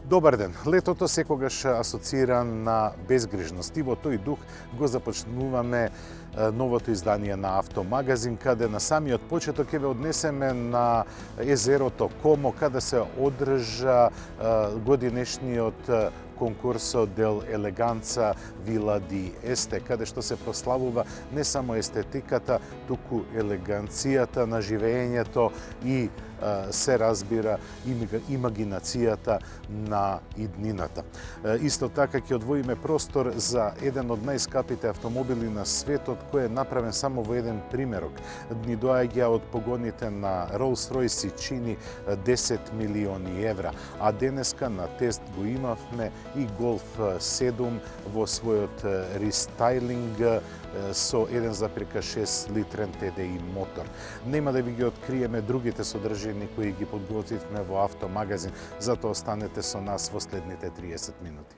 Добар ден! Летото секогаш асоциира на безгрижност и во тој дух го започнуваме новото издание на Автомагазин, каде на самиот почеток ќе ве однесеме на езерото Комо, каде се одржа годинешниот конкурсо дел елеганца Вила ди Есте, каде што се прославува не само естетиката, туку елеганцијата на живеењето и се разбира имагинацијата на иднината. Исто така ќе одвоиме простор за еден од најскапите автомобили на светот, кој е направен само во еден примерок. Ни доаѓа од погоните на Rolls-Royce и чини 10 милиони евра, а денеска на тест го имавме и Golf 7 во својот рестайлинг со 1,6 литрен TDI мотор. Нема да ви ги откриеме другите содржини кои ги подготвивме во Автомагазин, затоа останете со нас во следните 30 минути.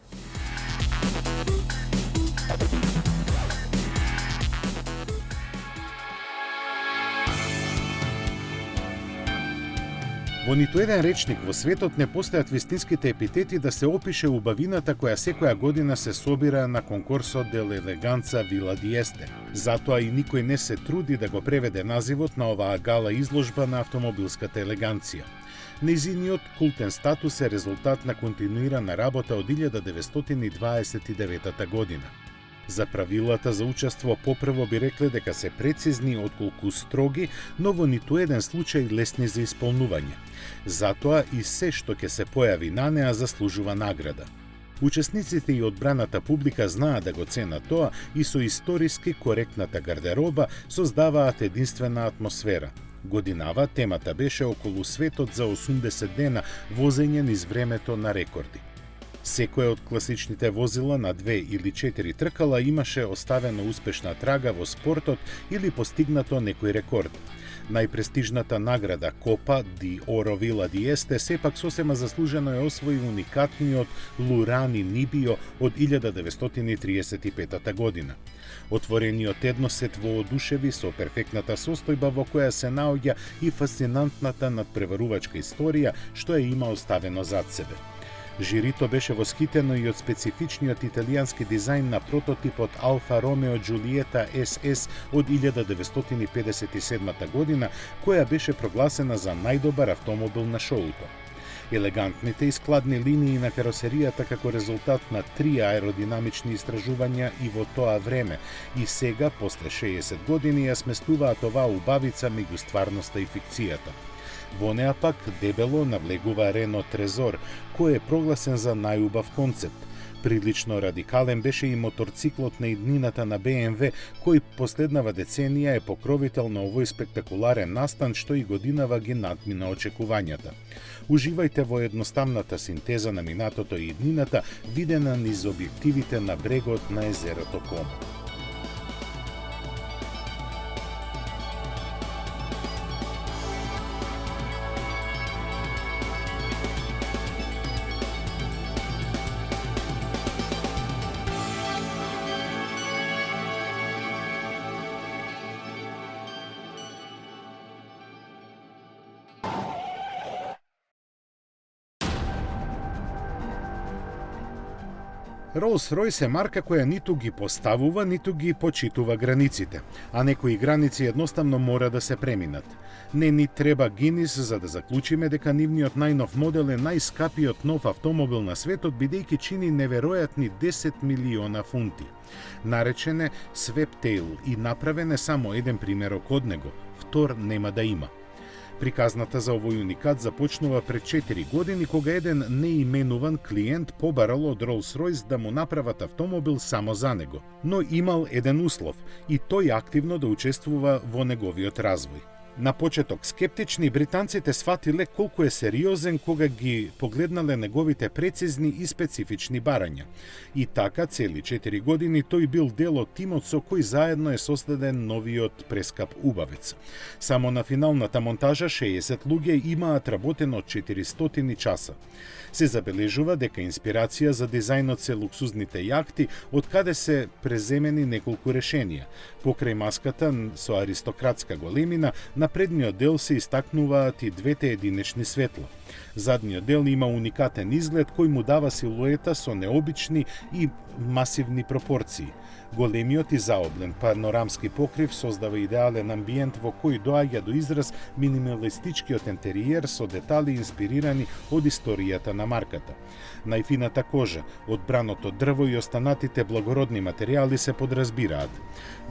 Во ниту еден речник во светот не постојат вистинските епитети да се опише убавината која секоја година се собира на конкурсот дел елеганца Вила ди Есте. Затоа и никој не се труди да го преведе називот на оваа гала изложба на автомобилската елеганција. Нејзиниот култен статус е резултат на континуирана работа од 1929 година. За правилата за учество попрво би рекле дека се прецизни отколку строги, но во ниту еден случај лесни за исполнување. Затоа и се што ќе се појави на неа заслужува награда. Учесниците и одбраната публика знаат да го ценат тоа и со историски коректната гардероба создаваат единствена атмосфера. Годинава темата беше околу светот за 80 дена возење низ времето на рекорди. Секој од класичните возила на 2 или 4 тркала имаше оставено успешна трага во спортот или постигнато некој рекорд. Најпрестижната награда Копа ди Оро Вила ди Есте сепак сосема заслужено е освои уникатниот Лурани Нибио од 1935 година. Отворениот едносет воодушеви со перфектната состојба во која се наоѓа и фасцинантната надпреварувачка историја што е има оставено зад себе. Жирито беше восхитено и од специфичниот италијански дизајн на прототипот Алфа Ромео Джулиета SS од 1957 година, која беше прогласена за најдобар автомобил на шоуто. Елегантните и складни линии на каросеријата како резултат на 3 аеродинамични истражувања и во тоа време, и сега, после 60 години, ја сместуваат оваа убавица меѓу стварноста и фикцијата. Во неа пак дебело навлегува Рено Трезор, кој е прогласен за најубав концепт. Прилично радикален беше и моторциклот на иднината на BMW, кој последнава деценија е покровител на овој спектакуларен настан што и годинава ги надмина очекувањата. Уживајте во едноставната синтеза на минатото и иднината, видена низ објективите на брегот на езерото Комо. Rolls-Royce е марка која ниту ги поставува, ниту ги почитува границите, а некои граници едноставно мора да се преминат. Не ни треба Гинис за да заклучиме дека нивниот најнов модел е најскапиот нов автомобил на светот, бидејќи чини неверојатни 10 милиона фунти. Наречен е Sweptail и направен е само еден примерок од него, втор нема да има. Приказната за овој уникат започнува пред 4 години, кога еден неименуван клиент побарал од Rolls-Royce да му направат автомобил само за него, но имал еден услов и тој активно да учествува во неговиот развој. На почеток скептични, британците сфатиле колку е сериозен кога ги погледнале неговите прецизни и специфични барања. И така цели 4 години тој бил дел од тимот со кој заедно е создаден новиот прескап убавец. Само на финалната монтажа 60 луѓе имаат работено 400 часа. Се забележува дека инспирација за дизајнот се луксузните јахти, од каде се преземени неколку решенија. Покрај маската со аристократска големина, на На предниот дел се истакнуваат и двете единечни светла. Задниот дел има уникатен изглед кој му дава силуета со необични и масивни пропорции. Големиот и заоблен панорамски покрив создава идеален амбиент во кој доаѓа до израз минималистичкиот интериер со детали инспирирани од историјата на марката. Најфината кожа, одбраното дрво и останатите благородни материјали се подразбираат.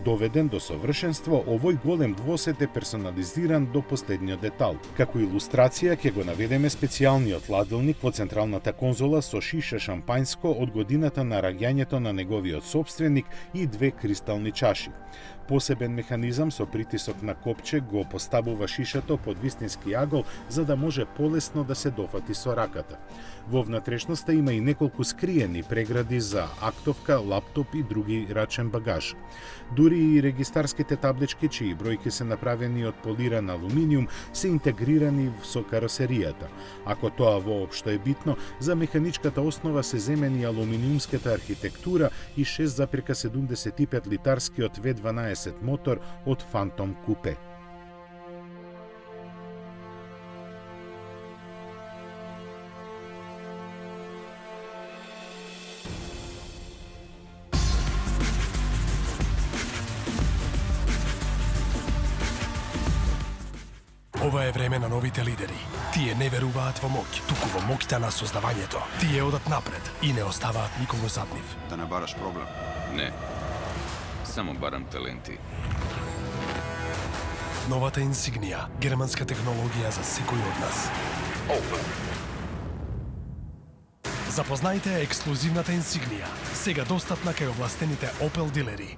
Доведен до совршенство, овој голем двосет е персонализиран до последниот детал. Како илустрација ќе го наведеме специјалниот ладилник во централната конзола со шиша шампањско од годината на раѓањето на неговиот сопственик и две кристални чаши. Посебен механизам со притисок на копче го поставува шишето под вистински агол за да може полесно да се дофати со раката. Во внатрешноста има и неколку скриени прегради за актовка, лаптоп и други рачен багаж. Дури и регистарските таблички, чии бројки се направени од полиран алуминиум, се интегрирани со каросеријата. Ако тоа воопшто е битно, за механичката основа се земени алуминиумската архитектура и 6,75 литарскиот V12 мотор од Phantom Coupe. Ова е време на новите лидери. Тие не веруваат во моќ, туку во моќта на создавањето. Тие одат напред и не оставаат никого зад нив. Да не бараш проблем? Не. Само барам таленти. Новата инсигнија, германска технологија за секој од нас. Opel. Запознајте ексклузивната инсигнија, сега достапна кај овластените Opel дилери.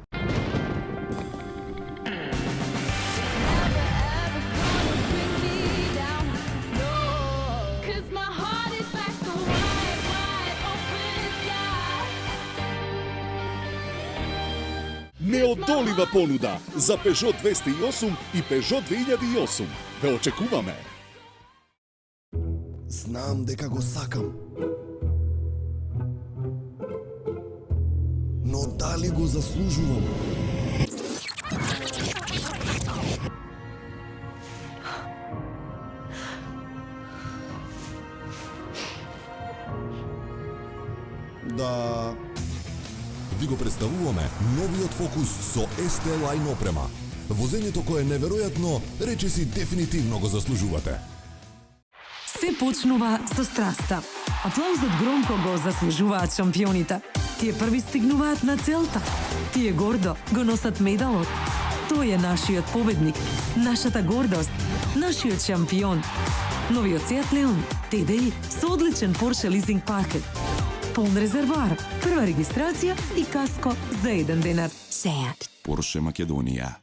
Неодолива понуда за Peugeot 208 и Peugeot 2008. Ве очекуваме! Знам дека го сакам. Но дали го заслужувам? Да... Ви го представуваме новиот Фокус со ST Line опрема. Возењето кое е неверојатно, речиси дефинитивно го заслужувате. Се почнува со страста. Аплаузот громко го заслужуваат шампионите. Тие први стигнуваат на целта. Тие гордо го носат медалот. Тој е нашиот победник, нашата гордост, нашиот шампион. Новиот Seat Leon, TDI со одличен Porsche лизинг пакет. Полн резервоар, прва регистрација и каско за 1 денар. Seat. Porsche Македонија.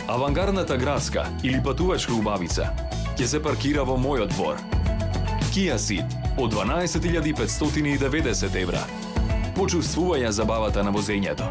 Авангардната градска или патувачка убавица ќе се паркира во мојот двор. Kia Ceed од 12.590 евра. Почувствувај ја забавата на возењето.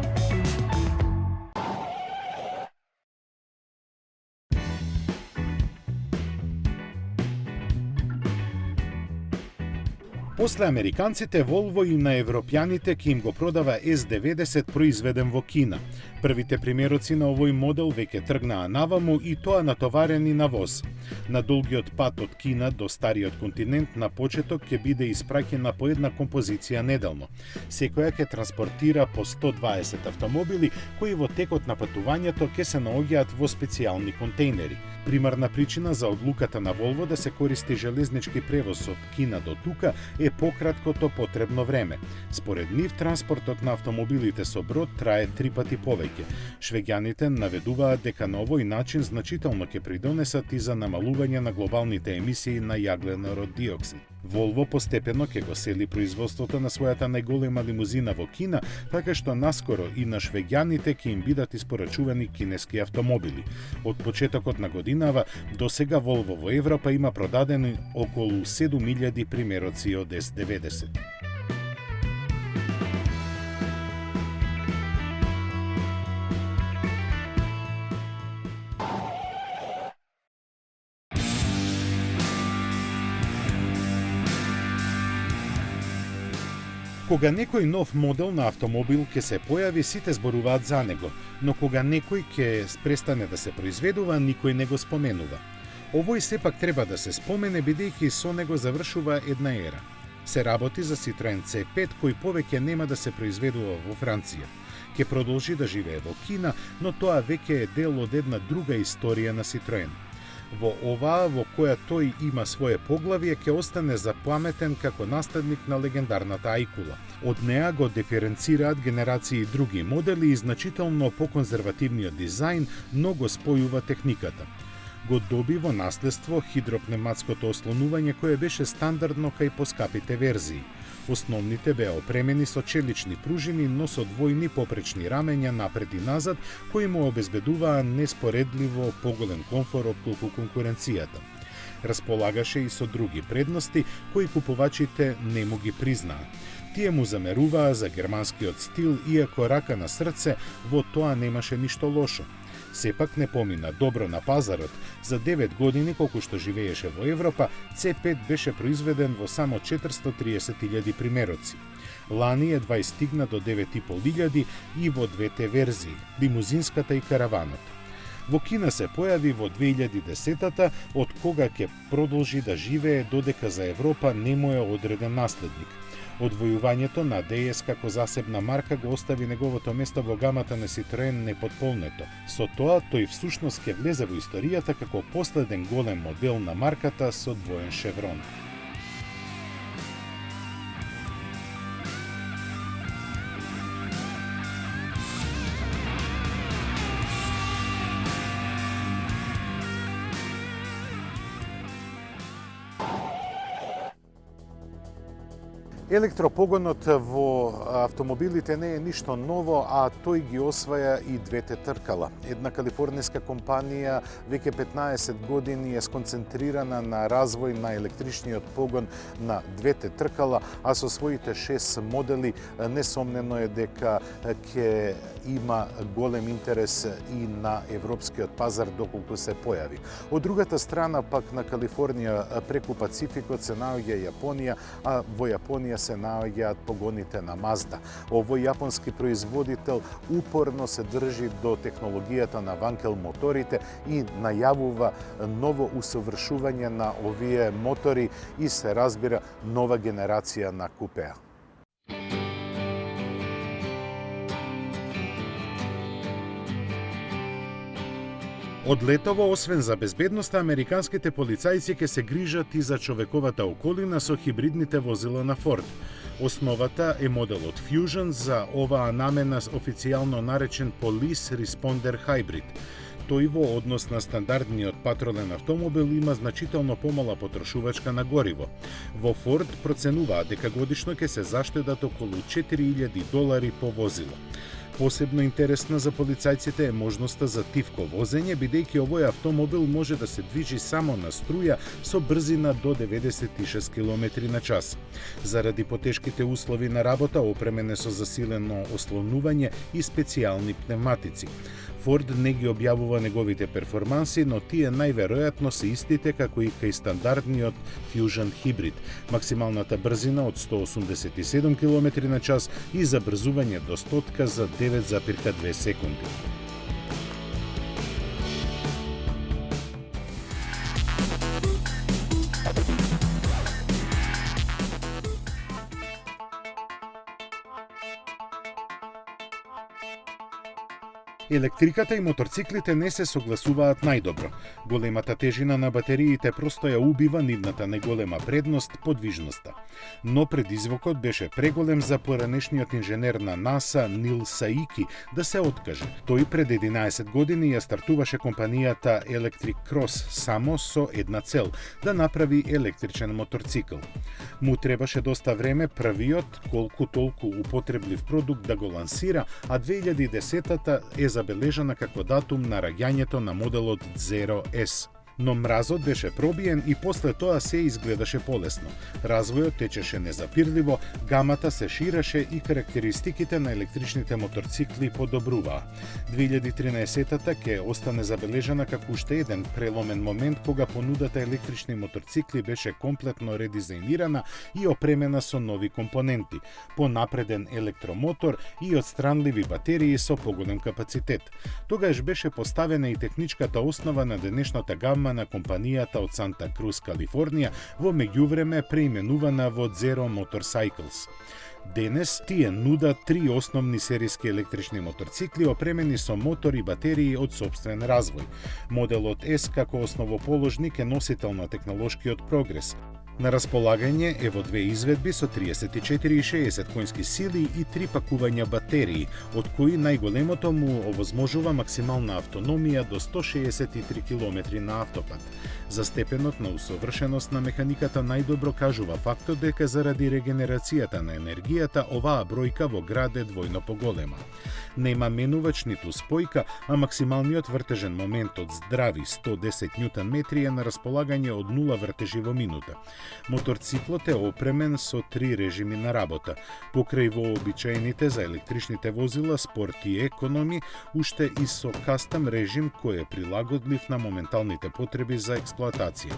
После американците, Volvo и на европјаните ќе им го продава S90 произведен во Кина. Првите примероци на овој модел веќе тргнаа наваму и тоа натоварени на воз. На долгиот пат од Кина до стариот континент на почеток ќе биде испраќена по една композиција неделно. Секоја ќе транспортира по 120 автомобили кои во текот на патувањето ќе се наоѓаат во специјални контейнери. Примарна причина за одлуката на Volvo да се користи железнички превоз од Кина до тука е пократкото потребно време. Според нив, транспортот на автомобилите со брод трае 3 пати повеќе. Швеѓаните наведуваат дека на овој начин значително ќе придонесат и за намалување на глобалните емисии на јагленород диоксид. Volvo постепено ќе го сели производството на својата најголема лимузина во Кина, така што наскоро и на швеѓаните ќе им бидат испорачувани кинески автомобили. Од почетокот на годинава до сега Volvo во Европа има продадени околу 7000 примероци од S90. Кога некој нов модел на автомобил ќе се појави, сите зборуваат за него, но кога некој ќе престане да се произведува, никој не го споменува. Овој сепак треба да се спомене, бидејќи со него завршува една ера. Се работи за Citroen C5, кој повеќе нема да се произведува во Франција. Ќе продолжи да живее во Кина, но тоа веќе е дел од една друга историја на Citroen. Во оваа, во која тој има свое поглавие, ќе остане запаметен како наследник на легендарната Ајкула. Од неа го диференцираат генерации други модели и значително поконзервативниот дизајн, но го спојува техниката. Го доби во наследство хидропневматското ослонување кое беше стандардно кај поскапите верзии. Основните беа опремени со челични пружини, но со двојни попречни рамења напред и назад, кои му обезбедуваа неспоредливо поголем комфор отколку конкуренцијата. Располагаше и со други предности кои купувачите не му ги признаа. Тие му замеруваа за германскиот стил, иако рака на срце, во тоа немаше ништо лошо. Сепак не помина добро на пазарот. За 9 години колку што живееше во Европа, C5 беше произведен во само 430.000 примероци. Лани едва стигна до 9.500 и во двете верзии, лимузинската и караванот. Во Кина се појави во 2010-та, од кога ќе продолжи да живее додека за Европа не му е одреден наследник. Одвојувањето на DS како засебна марка го остави неговото место во гамата на Citroen непотполнето. Со тоа, тој всушност ќе влезе во историјата како последен голем модел на марката со двоен шеврон. Електропогонот во автомобилите не е ништо ново, а тој ги осваја и двете тркала. Една калифорнијска компанија веќе 15 години е сконцентрирана на развој на електричниот погон на двете тркала, а со своите 6 модели несомнено е дека ќе има голем интерес и на европскиот пазар доколку се појави. Од другата страна пак на Калифорнија преку Пацификот се наоѓа Јапонија, а во Јапонија се наоѓаат погоните на Mazda. Овој јапонски производител упорно се држи до технологијата на ванкел моторите и најавува ново усовршување на овие мотори и се разбира нова генерација на купеа. Од летово, освен за безбедноста, американските полицајци ќе се грижат и за човековата околина со хибридните возила на Ford. Основата е моделот Fusion, за оваа намена официјално наречен Police Responder Hybrid. Тој во однос на стандардниот патролен автомобил има значително помала потрошувачка на гориво. Во Ford проценуваат дека годишно ќе се заштедат околу $4.000 по возило. Посебно интересна за полицајците е можноста за тивко возење, бидејќи овој автомобил може да се движи само на струја со брзина до 96 км на час. Заради потешките услови на работа, опремен е со засилено ослонување и специјални пневматици. Ford не ги објавува неговите перформанси, но тие најверојатно се истите како и кај стандардниот Fusion Hybrid. Максималната брзина од 187 км на час и забрзување до 100 за 9,2 секунди. Електриката и моторциклите не се согласуваат најдобро. Големата тежина на батериите просто ја убива нивната најголема предност, подвижноста. Но предизвикот беше преголем за поранешниот инженер на НАСА Нил Саики да се откаже. Тој пред 11 години ја стартуваше компанијата Electric Cross само со една цел – да направи електричен моторцикл. Му требаше доста време првиот колку толку употреблив продукт да го лансира, а 2010-та е забележана како датум на раѓањето на моделот Zero S. Но мразот беше пробиен и после тоа се изгледаше полесно. Развојот течеше незапирливо, гамата се ширеше и карактеристиките на електричните моторцикли подобруваа. 2013-та ќе остане забележана како уште еден преломен момент кога понудата електрични моторцикли беше комплетно редизајнирана и опремена со нови компоненти, понапреден електромотор и отстранливи батерии со поголем капацитет. Тогаш беше поставена и техничката основа на денешната гама на компанијата од Санта Круз, Калифорнија, во меѓувреме преименувана во Zero Motorcycles. Денес тие нудат 3 основни сериски електрични моторцикли опремени со мотор и батерии од собствен развој. Моделот S како основоположник е носител на технолошкиот прогрес. На располагање е во 2 изведби со 34 и 60 конски сили и 3 пакувања батерии, од кои најголемото му овозможува максимална автономија до 163 км на автопат. За степенот на усовршеност на механиката најдобро кажува фактот дека заради регенерацијата на енергијата оваа бројка во град е двојно поголема. Нема менувач ниту спојка, а максималниот вртежен момент од здрави 110 Нм е на располагање од 0 вртежи во минута. Моторциклот е опремен со 3 режими на работа. Покрај вообичаените за електричните возила, спорт и економи, уште и со кастом режим кој е прилагодлив на моменталните потреби за експлоатација.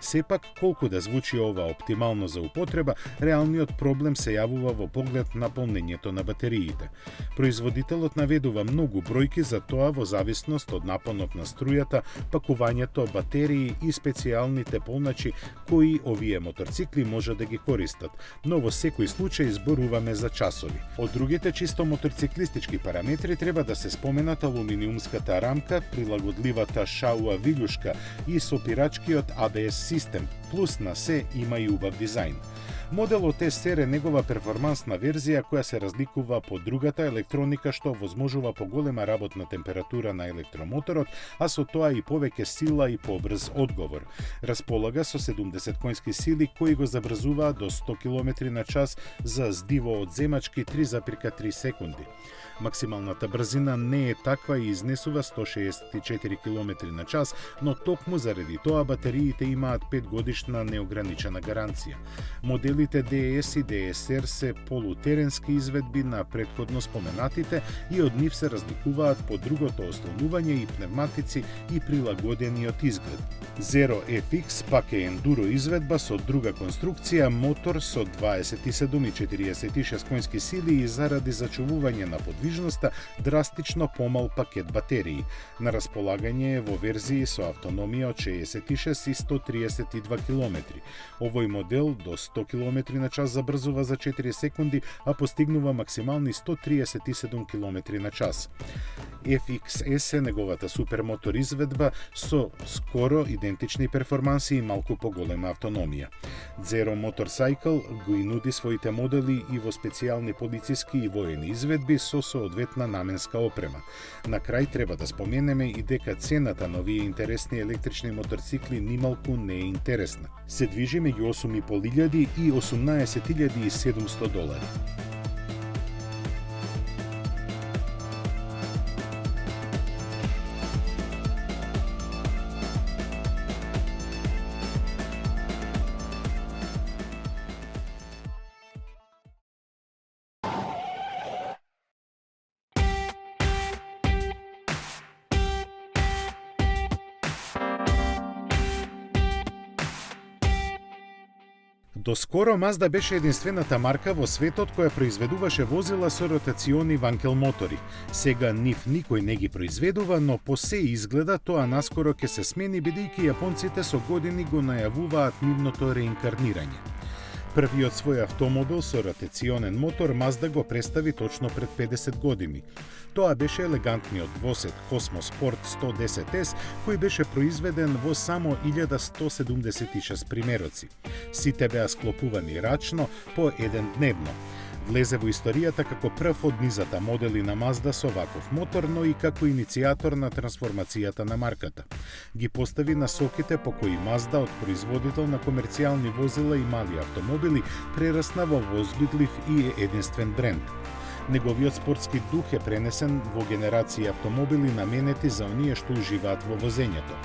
Сепак, колку да звучи ова оптимално за употреба, реалниот проблем се јавува во поглед на полнењето на батериите. Производителот наведува многу бројки за тоа во зависност од напонот на струјата, пакувањето батерии и специјалните полначи кои овие моторцикли може да ги користат, но во секој случај зборуваме за часови. Од другите чисто моторциклистички параметри треба да се споменат алуминиумската рамка, прилагодливата шауа вилјушка и сопирачкиот ABS систем, плюс на се има и убав дизајн. Моделот SR е негова перформансна верзија која се разликува по другата електроника што возможува поголема работна температура на електромоторот, а со тоа и повеќе сила и побрз одговор. Располага со 70 конски сили кои го забрзуваат до 100 км на час за здиво од земачки 3,3 секунди. Максималната брзина не е таква и изнесува 164 км на час, но токму заради тоа батериите имаат 5 годишна неограничена гаранција. Моделите DS и DSR се полутеренски изведби на претходно споменатите и од нив се разликуваат по другото ослонување и пневматици и прилагодениот изглед. Zero FX пак е ендуро изведба со друга конструкција, мотор со 27 и 46 конски сили и заради зачувување на подвижноста драстично помал пакет батерии. На располагање е во верзии со автономија од 66 и 132 км. Овој модел до 100 км на час забрзува за 4 секунди, а постигнува максимални 137 км на час. FXS е неговата супермотор изведба со скоро идентични перформанси и малку поголема автономија. Zero Motorcycle го инуди своите модели и во специјални полициски и воени изведби со соодветна наменска опрема. На крај треба да споменеме и дека цената на овие интересни електрични моторцикли нималку не е интересна. Се движи меѓу 8.500 и 18.700 долари. Доскоро Mazda беше единствената марка во светот која произведуваше возила со ротациони ванкел мотори. Сега нив никој не ги произведува, но по се изгледа тоа наскоро ќе се смени бидејќи јапонците со години го најавуваат нивното реинкарнирање. Првиот свој автомобил со ротационен мотор Mazda го представи точно пред 50 години. Тоа беше елегантниот двосет Cosmo Sport 110S, кој беше произведен во само 1176 примероци. Сите беа склопувани рачно по еден дневно. Влезе во историјата како прв од низата модели на Mazda со ваков мотор, но и како иницијатор на трансформацијата на марката. Ги постави насоките по кои Mazda од производител на комерцијални возила и мали автомобили прерасна во возбидлив и единствен бренд. Неговиот спортски дух е пренесен во генерација автомобили наменети за оние што уживаат во возењето.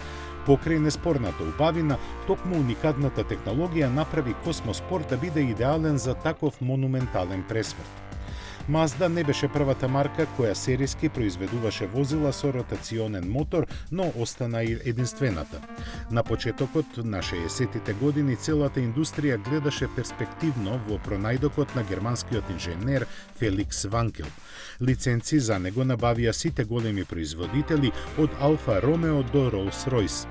Покрај неспорната убавина, токму уникатната технологија направи Космоспорт да биде идеален за таков монументален пресврт. Mazda не беше првата марка која серијски произведуваше возила со ротационен мотор, но остана и единствената. На почетокот на 60-тите години целата индустрија гледаше перспективно во пронајдокот на германскиот инженер Феликс Ванкел. Лиценци за него набавија сите големи производители од Алфа Ромео до Ролс Ройс.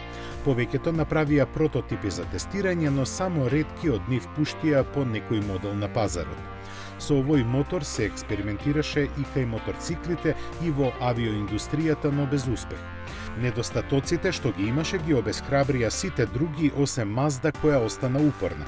Повеќето направија прототипи за тестирање, но само ретки од нив пуштија по некој модел на пазарот. Со овој мотор се експериментираше и кај моторциклите и во авиоиндустријата, но без успех. Недостатоците што ги имаше ги обесхрабрија сите други осем Mazda која остана упорна.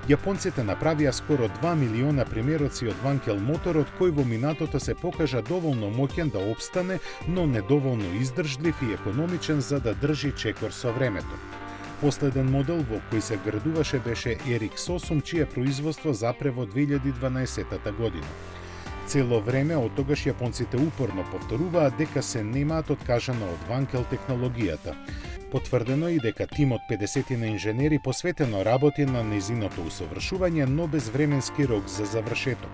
Јапонците направија скоро 2 милиона примероци од Ванкел моторот кој во минатото се покажа доволно моќен да опстане, но недоволно издржлив и економичен за да држи чекор со времето. Последен модел во кој се вградуваше беше RX-8, чие производство запре во 2012 година. Цело време од тогаш јапонците упорно повторуваат дека се немаат откажано од Ванкел технологијата. Потврдено и дека тимот 50 на инженери посветено работи на нејзиното усовршување, но без временски рок за завршеток.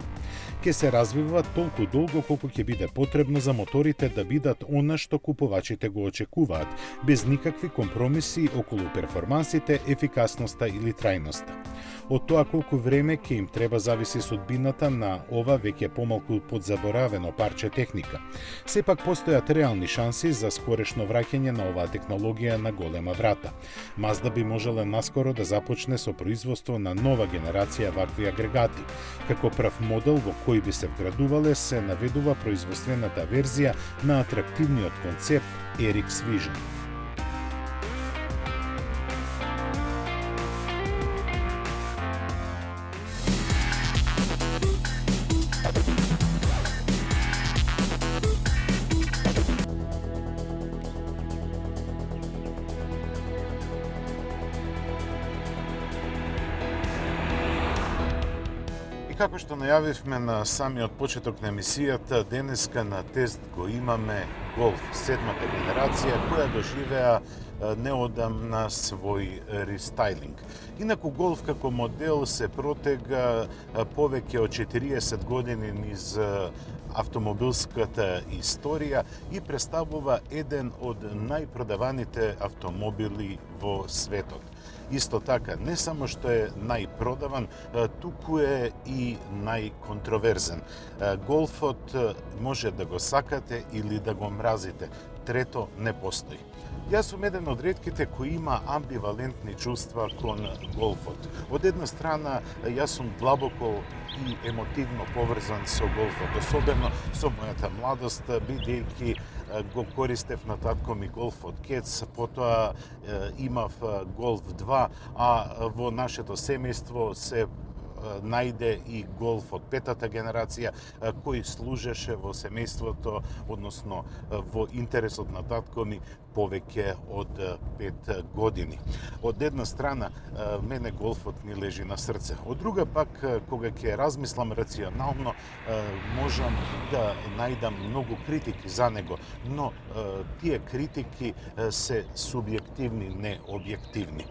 Ке се развива толку долго колку ќе биде потребно за моторите да бидат она што купувачите го очекуваат, без никакви компромиси околу перформансите, ефикасноста или трајноста. Од тоа колку време ќе им треба зависи судбината на ова веќе помалку подзаборавено парче техника. Сепак постојат реални шанси за скорешно враќање на оваа технологија на голема врата. Mazda би можела наскоро да започне со производство на нова генерација вакви агрегати. Како прв модел во кој би се вградувале се наведува производствената верзија на атрактивниот концепт RX Vision. Како што најавивме на самиот почеток на емисијата, денеска на тест го имаме Golf 7-та генерација, која доживеа неодамна свој рестайлинг. Инаку Golf како модел се протега повеќе од 40 години низ автомобилската историја и представува еден од најпродаваните автомобили во светот. Исто така, не само што е најпродаван, туку е и најконтроверзен. Голфот може да го сакате или да го мразите. Трето не постои. Јас сум еден од ретките кои има амбивалентни чувства кон голфот. Од една страна, јас сум длабоко и емотивно поврзан со голфот, особено со мојата младост, бидејќи го користев на татко ми голф од Кец, потоа имав Голф 2, а во нашето семејство се најде и Голф од 5-та генерација, кој служеше во семејството, односно во интересот на татко ми повеќе од 5 години. Од една страна, мене голфот ми лежи на срце. Од друга пак, кога ќе размислам рационално, можам да најдам многу критики за него, но тие критики се субјективни, не објективни.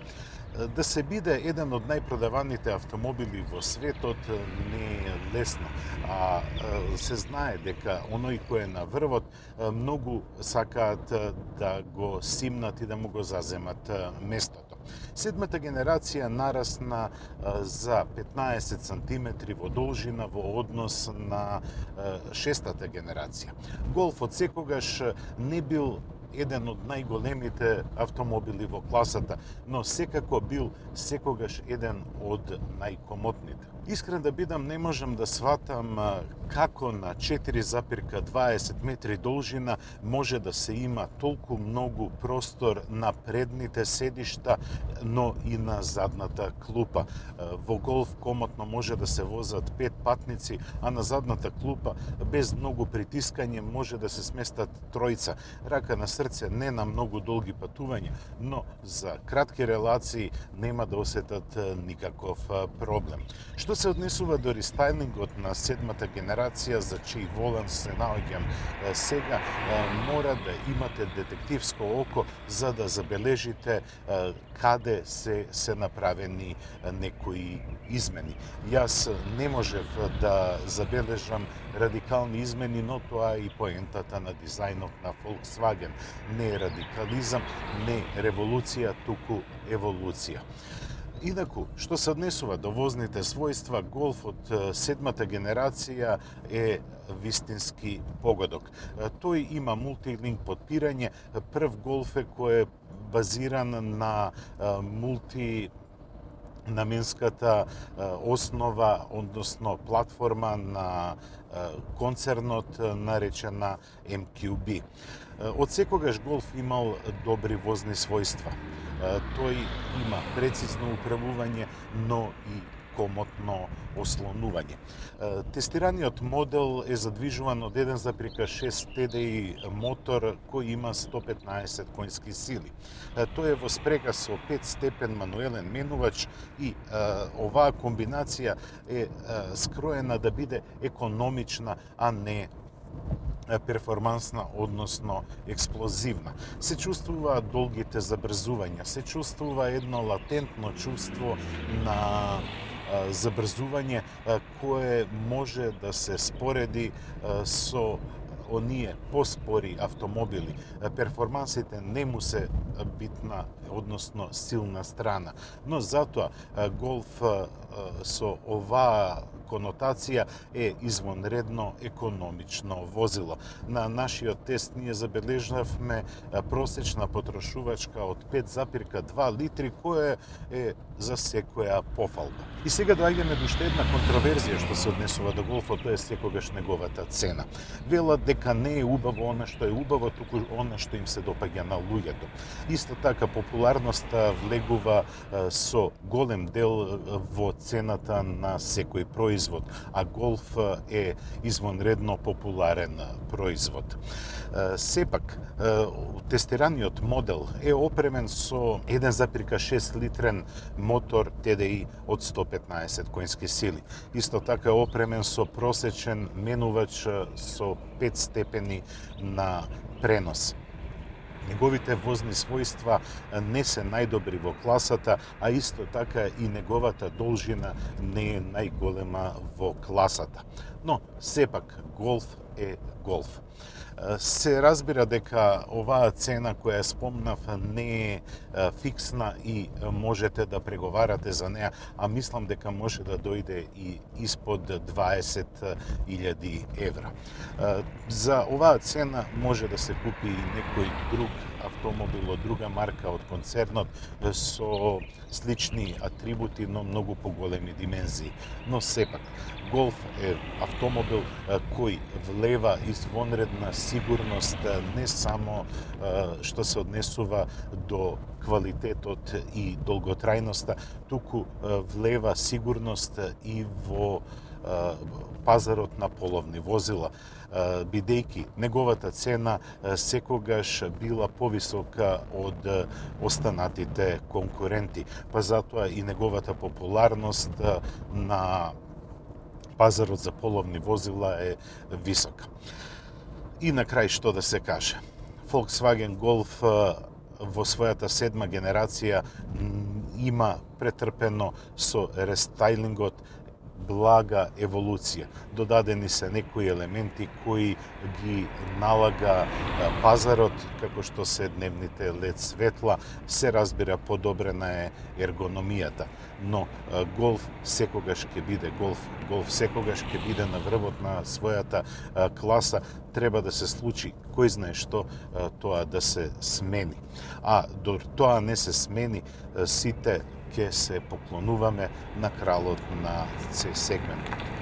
Да се биде еден од најпродаваните автомобили во светот не е лесно, а се знае дека оној кој е на врвот многу сакаат да го симнат и да му го заземат местото. 7-та генерација нарасна за 15 сантиметри во должина во однос на 6-та генерација. Голфот секогаш не бил еден од најголемите автомобили во класата, но секако бил секогаш еден од најкомотните. Искрен да бидам, не можам да сватам како на 4,20 метри должина може да се има толку многу простор на предните седишта, но и на задната клупа. Во Голф комотно може да се возат 5 патници, а на задната клупа без многу притискање може да се сместат тројца. Рака на срце, не на многу долги патувања, но за кратки релации нема да осетат никаков проблем. Што се однесува до рестайлингот на седмата генерација, за чиј волан се наоѓам сега, мора да имате детективско око за да забележите каде се направени некои измени. Јас не можев да забележам радикални измени, но тоа е и поентата на дизајнот на Volkswagen. Не е радикализам, не е револуција, туку еволуција. Инаку, што се однесува до возните својства, Golf од седмата генерација е вистински погодок. Тој има мултилинк подпирање, прв Golf е кој е базиран на мултинаменската основа, односно платформа на концернот наречена MQB. Од секогаш Golf имал добри возни својства. Тој има прецизно управување, но и комотно ослонување. Тестираниот модел е задвижуван од 1,6 TDI мотор кој има 115 конски сили. Тој е во спрега со 5-степен мануелен менувач и оваа комбинација е скроена да биде економична, а не перформансна, односно експлозивна. Се чувствуваат долгите забрзувања, се чувствува едно латентно чувство на забрзување кое може да се спореди со оние поспори автомобили. Перформансите не му се битна, односно силна страна, но затоа Golf со оваа конотација е извонредно економично возило. На нашиот тест ние забележавме просечна потрошувачка од 5,2 литри, која е за секоја пофалба. И сега доаѓаме до уште една контроверзија што се однесува до Голфот, тоа е секогаш неговата цена. Велат дека не е убаво она што е убаво, туку она што им се допаѓа на луѓето. Исто така популарноста влегува со голем дел во цената на секој производ, а Golf е извонредно популарен производ. Сепак, тестираниот модел е опремен со 1,6 литрен мотор TDI од 115 конски сили. Исто така е опремен со просечен менувач со 5 степени на пренос. Неговите возни својства не се најдобри во класата, а исто така и неговата должина не е најголема во класата. Но, сепак, Golf е Golf. Се разбира дека оваа цена која спомнав не е фиксна и можете да преговарате за неа, а мислам дека може да дојде и испод 20.000 евра. За оваа цена може да се купи и некој друг автомобил од друга марка од концернот со слични атрибути, но многу поголеми димензии. Но сепак, Golf е автомобил кој влева извонредна сигурност не само што се однесува до квалитетот и долготрајноста, туку влева сигурност и во пазарот на половни возила, бидејќи неговата цена секогаш била повисока од останатите конкуренти, па затоа и неговата популарност на пазарот за половни возила е висока. И на крај што да се каже. Volkswagen Golf во својата седма генерација има претрпено со рестайлингот блага еволуција. Додадени се некои елементи кои ги налага пазарот, како што се дневните LED светла, се разбира подобрена е ергономијата. Но Golf секогаш ќе биде Golf. Golf секогаш ќе биде на врвот на својата класа. Треба да се случи, кој знае што, тоа да се смени. А до тоа не се смени, сите ќе се поклонуваме на кралот на сегмент.